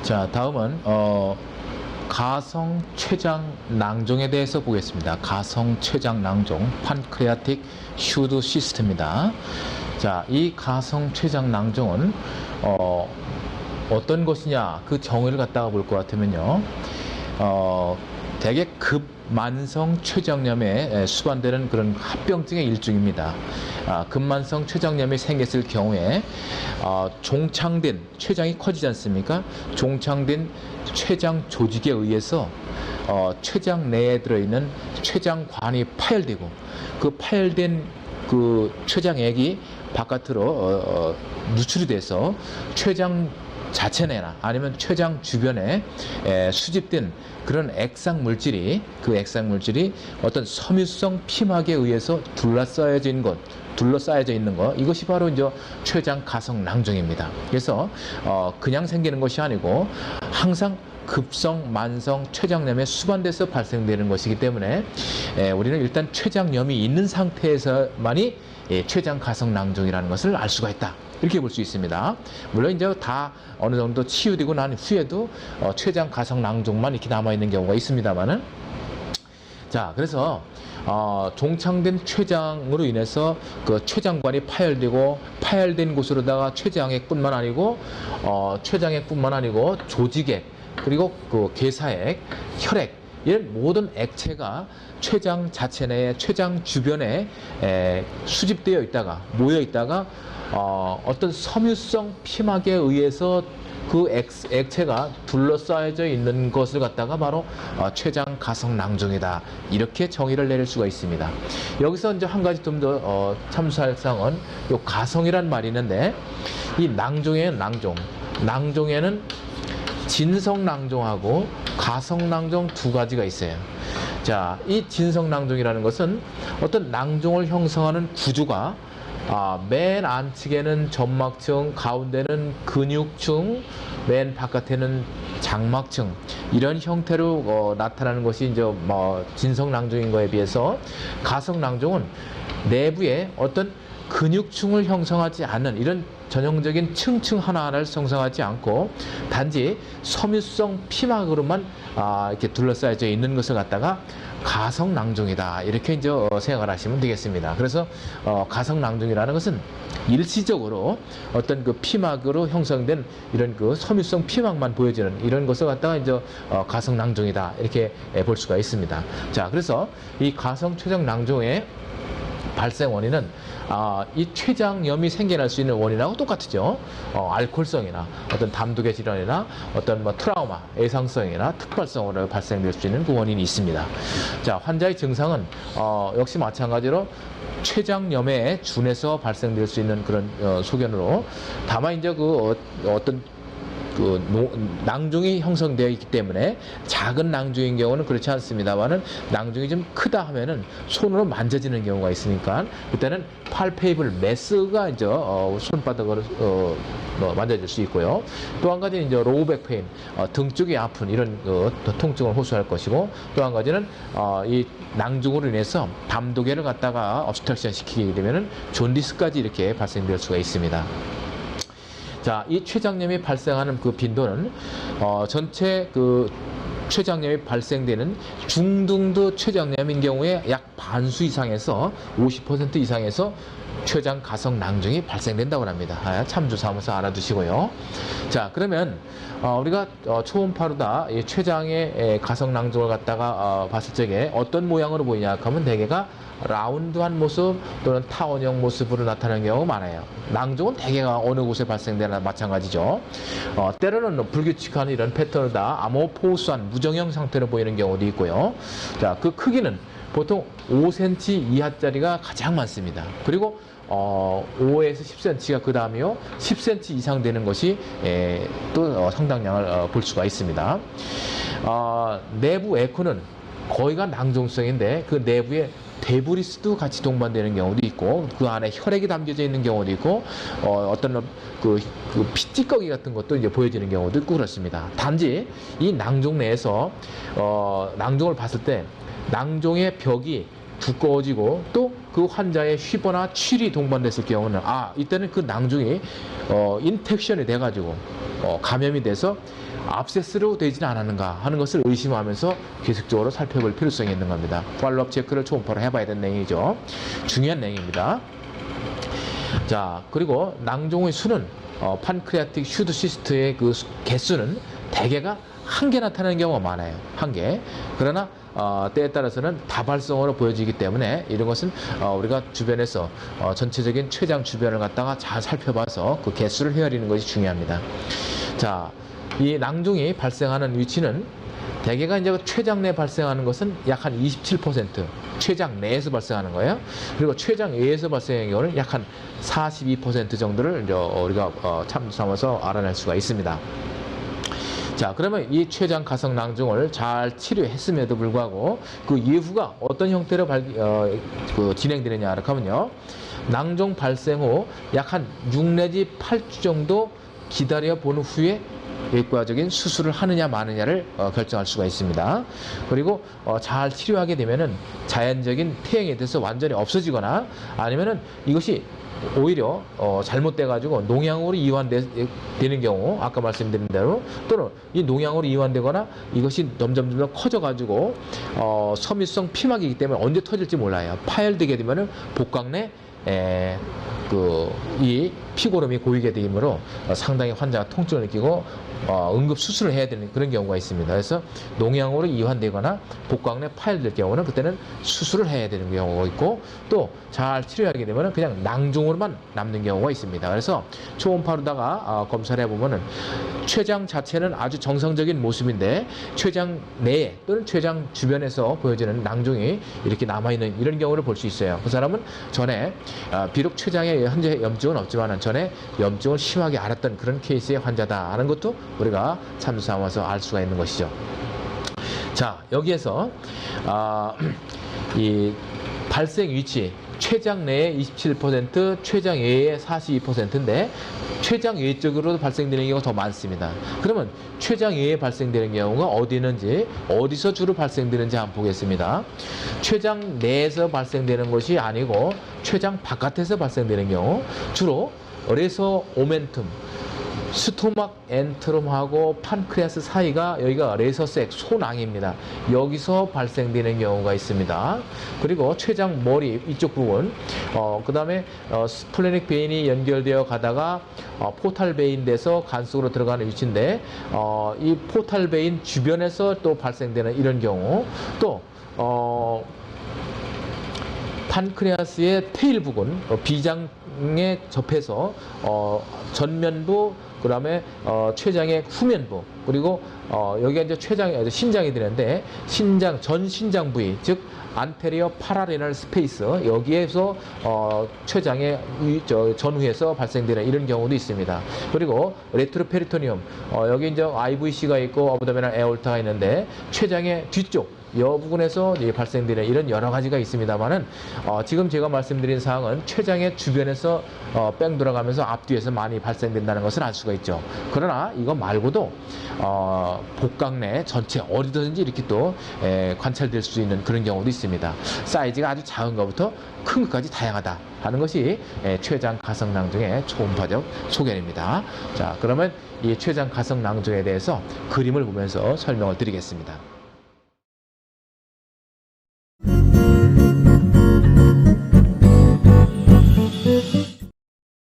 자, 다음은 가성 췌장 낭종에 대해서 보겠습니다. 가성 췌장 낭종, 판크레아틱 슈드 시스템입니다. 자, 이 가성 췌장 낭종은 어떤 것이냐, 그 정의를 갖다가 볼 것 같으면요, 대개 급만성 췌장염에 수반되는 그런 합병증의 일종입니다. 급만성 췌장염이 생겼을 경우에 종창된, 췌장이 커지지 않습니까? 종창된 췌장 조직에 의해서 췌장 내에 들어있는 췌장관이 파열되고, 그 파열된 그 췌장액이 바깥으로 누출이 돼서 췌장 자체 내나 아니면 췌장 주변에 수집된 그런 액상 물질이, 그 액상 물질이 어떤 섬유성 피막에 의해서 둘러싸여져 있는 것, 이것이 바로 이제 췌장 가성 낭종입니다. 그래서 그냥 생기는 것이 아니고 항상 급성, 만성 췌장염에 수반돼서 발생되는 것이기 때문에 우리는 일단 췌장염이 있는 상태에서만이 췌장 가성 낭종이라는 것을 알 수가 있다, 이렇게 볼 수 있습니다. 물론 이제 다 어느 정도 치유되고 난 후에도 췌장 가성 낭종만 이렇게 남아 있는 경우가 있습니다만은, 자, 그래서 종창된 췌장으로 인해서 그 췌장관이 파열되고, 파열된 곳으로다가 췌장액뿐만 아니고 췌장액뿐만 아니고 조직액, 그리고 그 괴사액, 혈액, 이런 모든 액체가 췌장 자체 내에, 췌장 주변에 수집되어 있다가, 모여 있다가 어떤 섬유성 피막에 의해서 그 액체가 둘러싸여져 있는 것을 갖다가 바로 췌장 가성 낭종이다, 이렇게 정의를 내릴 수가 있습니다. 여기서 이제 한 가지 좀 더 참조할 사항은 요 가성이란 말이 있는데, 이 낭종에는 낭종에는 진성 낭종하고 가성 낭종 두 가지가 있어요. 자, 이 진성 낭종이라는 것은 어떤 낭종을 형성하는 구조가 맨 안측에는 점막층, 가운데는 근육층, 맨 바깥에는 장막층, 이런 형태로 나타나는 것이 이제 진성 낭종인 거에 비해서, 가성 낭종은 내부에 어떤 근육층을 형성하지 않는, 이런 전형적인 층층 하나하나를 형성하지 않고 단지 섬유성 피막으로만 이렇게 둘러싸여져 있는 것을 갖다가 가성 낭종이다, 이렇게 이제 생각을 하시면 되겠습니다. 그래서 가성 낭종이라는 것은 일시적으로 어떤 그 피막으로 형성된 이런 그 섬유성 피막만 보여지는 이런 것을 갖다가 이제 가성 낭종이다, 이렇게 볼 수가 있습니다. 자, 그래서 이 가성 췌장 낭종의 발생 원인은 이 췌장염이 생겨날 수 있는 원인하고 똑같죠. 알코올성이나 어떤 담독의 질환이나 어떤 트라우마, 애상성이나 특발성으로 발생될 수 있는 그 원인이 있습니다. 자, 환자의 증상은 역시 마찬가지로 췌장염에 준해서 발생될 수 있는 그런 소견으로, 다만 이제 어떤 낭종이 형성되어 있기 때문에 작은 낭종인 경우는 그렇지 않습니다만은, 낭종이 좀 크다 하면은 손으로 만져지는 경우가 있으니까 그때는 팔페이블 매스가 이제 손바닥으로 만져질 수 있고요. 또 한 가지는 이제 로우백 페인, 등 쪽이 아픈 이런 통증을 호소할 것이고, 또 한 가지는 이 낭종으로 인해서 담독에를 갖다가 obstruction 시키게 되면은 존디스까지 이렇게 발생될 수가 있습니다. 자, 이 췌장염이 발생하는 그 빈도는 전체 그 췌장염이 발생되는 중등도 췌장염인 경우에 약 반수 이상에서 50% 이상에서 췌장 가성 낭종이 발생된다고 합니다. 참조 삼아서 알아두시고요. 자, 그러면 우리가 초음파로 다 이 췌장의 가성 낭종을 갖다가 봤을 적에 어떤 모양으로 보이냐 하면 대개가 라운드한 모습 또는 타원형 모습으로 나타나는 경우가 많아요. 낭종은 대개가 어느 곳에 발생되나 마찬가지죠. 때로는 불규칙한 이런 패턴을 다 아모포스한 무정형 상태로 보이는 경우도 있고요. 자, 그 크기는 보통 5cm 이하짜리가 가장 많습니다. 그리고 5에서 10cm가 그 다음이요, 10cm 이상 되는 것이 또 상당량을 볼 수가 있습니다. 내부 에코는 거의가 낭종성인데 그 내부에 데브리스도 같이 동반되는 경우도 있고, 그 안에 혈액이 담겨져 있는 경우도 있고, 어떤 그 피찌꺼기 같은 것도 이제 보여지는 경우도 있고 그렇습니다. 단지 이 낭종 내에서 낭종을 봤을 때 낭종의 벽이 두꺼워지고 또 그 환자의 휘거나 취이 동반됐을 경우는 이때는 그 낭종이 인펙션이 돼가지고 감염이 돼서 압세스로 되지는 않았는가 하는 것을 의심하면서 계속적으로 살펴볼 필요성이 있는 겁니다. 팔로업 체크를 초음파로 해봐야 되는 내용이죠. 중요한 내용입니다. 자, 그리고 낭종의 수는 판크레아틱 슈드시스트의 그 개수는 대개가 한 개 나타나는 경우가 많아요. 한 개. 그러나 때에 따라서는 다발성으로 보여지기 때문에 이런 것은 우리가 주변에서 전체적인 췌장 주변을 갖다가 잘 살펴봐서 그 개수를 헤아리는 것이 중요합니다. 자, 이 낭종이 발생하는 위치는 대개가 이제 췌장 내에 발생하는 것은 약 한 27% 췌장 내에서 발생하는 거예요. 그리고 췌장 외에서 발생하는 경우는 약 한 42% 정도를 이제 우리가 참조 삼아서 알아낼 수가 있습니다. 자, 그러면 이 췌장 가성 낭종을 잘 치료했음에도 불구하고 그 이후가 어떤 형태로 진행되느냐 하면요, 낭종 발생 후 약 한 6 내지 8주 정도 기다려 본 후에 외과적인 수술을 하느냐 마느냐를 결정할 수가 있습니다. 그리고 잘 치료하게 되면은 자연적인 퇴행에 대해서 완전히 없어지거나 아니면은 이것이 오히려 잘못돼 가지고 농양으로 이완되는 경우, 아까 말씀드린 대로, 또는 이 농양으로 이완되거나 이것이 점점 커져 가지고 섬유성 피막이기 때문에 언제 터질지 몰라요. 파열되게 되면은 복강 내 이 피고름이 고이게 되므로 상당히 환자가 통증을 느끼고 응급 수술을 해야 되는 그런 경우가 있습니다. 그래서 농양으로 이완되거나 복강 내 파열될 경우는 그때는 수술을 해야 되는 경우가 있고, 또 잘 치료하게 되면 그냥 낭종으로만 남는 경우가 있습니다. 그래서 초음파로다가 검사를 해보면은 췌장 자체는 아주 정상적인 모습인데 췌장 내에 또는 췌장 주변에서 보여지는 낭종이 이렇게 남아있는 이런 경우를 볼 수 있어요. 그 사람은 전에 비록 췌장에 현재 염증은 없지만 전에 염증을 심하게 앓았던 그런 케이스의 환자다 하는 것도 우리가 참조 삼아서 알 수가 있는 것이죠. 자, 여기에서 이 발생 위치, 췌장 내에 27%, 췌장 외에 42%인데 췌장 외 쪽으로 발생되는 경우가 더 많습니다. 그러면 췌장 외에 발생되는 경우가 어디 있는지, 어디서 주로 발생되는지 한번 보겠습니다. 췌장 내에서 발생되는 것이 아니고 췌장 바깥에서 발생되는 경우, 주로 레서 오멘툼, 스토막 엔트럼하고 판크레아스 사이가 여기가 레서색 소낭입니다. 여기서 발생되는 경우가 있습니다. 그리고 췌장 머리 이쪽 부분, 그 다음에 스플래닉 베인이 연결되어 가다가 포탈 베인 돼서 간 속으로 들어가는 위치인데 이 포탈 베인 주변에서 또 발생되는 이런 경우, 또 판크레아스의 테일 부분, 비장에 접해서 전면부, 그 다음에 췌장의 후면부, 그리고 여기가 이제 신장이 되는데 전 신장 부위, 즉 안테리어 파라레널 스페이스, 여기에서 췌장의 전후에서 발생되는 이런 경우도 있습니다. 그리고 레트로페리토니움, 여기 이제 IVC가 있고 어브도미널 에올타가 있는데 췌장의 뒤쪽 이 부분에서 발생되는 이런 여러 가지가 있습니다만은 지금 제가 말씀드린 사항은 췌장의 주변에서 뺑 돌아가면서 앞뒤에서 많이 발생된다는 것을 알 수가 있죠. 그러나 이거 말고도 복강 내 전체 어디든지 이렇게 또 관찰될 수 있는 그런 경우도 있습니다. 사이즈가 아주 작은 것부터 큰 것까지 다양하다 하는 것이 췌장 가성 낭종의 초음파적 소견입니다. 자, 그러면 이 췌장 가성 낭종에 대해서 그림을 보면서 설명을 드리겠습니다.